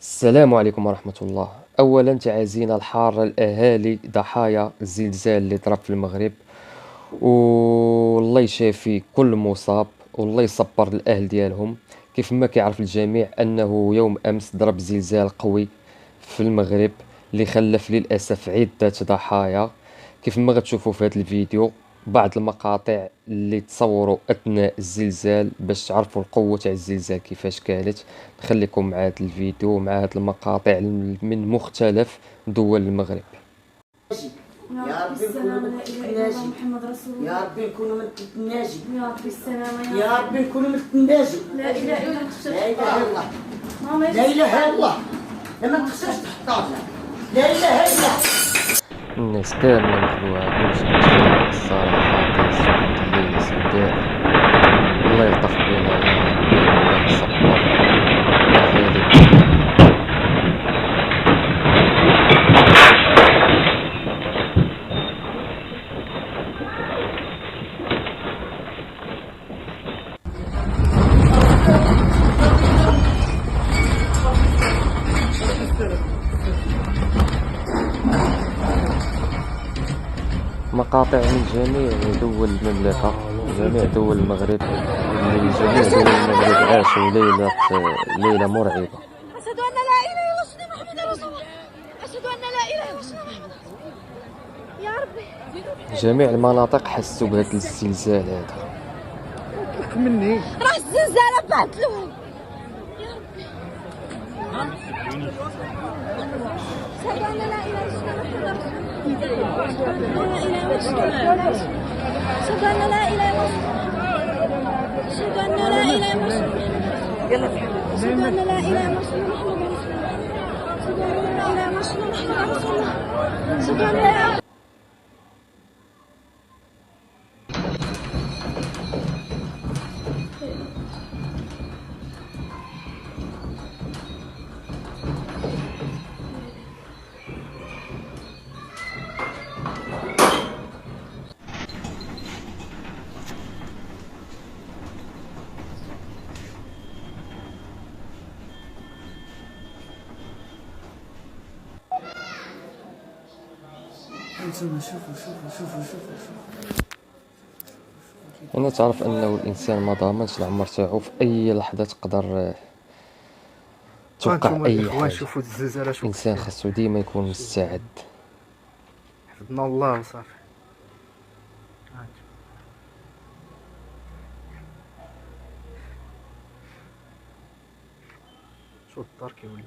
السلام عليكم ورحمة الله. أولا تعازينا الحارة الأهالي ضحايا الزلزال اللي ضرب في المغرب، والله يشافي كل مصاب والله يصبر الأهل ديالهم. كيف ما كيعرف الجميع أنه يوم أمس ضرب زلزال قوي في المغرب اللي خلف للأسف عدة ضحايا. كيف ما غتشوفوا في هذا الفيديو بعض المقاطع اللي تصوروا أثناء الزلزال باش تعرفوا القوة تاع الزلزال كيفاش كانت. نخليكم مع هذا الفيديو مع هذه المقاطع من مختلف دول المغرب. يا ربي نكونوا من الناجي، محمد رسول الله. يا ربي نكونوا من الناجي، يا ربي السلامة، يا ربي نكونوا من الناجي. لا اله الا الله، لا اله الا الله، ما تخسرش تحطها، لا اله الا الله. الناس كاملة مخلوعة، كلشي مشكلة الصراحة كيسود الليلة سوداء. الله يلطف بينا يا ربي، الله يصبر أهالي. مقاطع من جميع دول المملكة، جميع دول المغرب، جميع دول المغرب عاشوا ليلة مرعبة. أشهد أن لا إله إلا الله محمد رسول الله. أشهد أن لا إله إلا الله. يا ربي جميع المناطق حسوا بهذا الزلزال هذا. مني راه الزلزال بعثلوهم. يا ربي أشهد أن لا إله إلا الله محمد رسول الله. أشهد أن لا إله إلا الله. أشهد أن لا إله إلا الله. أشهد أن لا إله إلا الله. أشهد أن لا إله إلا الله. أشهد أن لا أنا تعرف أنه الإنسان ما ضامنش العمر تاعو، في أي لحظة تقدر توقع أي حاجة. شوفوا الزلزال، شوفوا الإنسان خاصو ديما يكون مستعد. حفظنا الله وصافي. شوف الدار كيولي.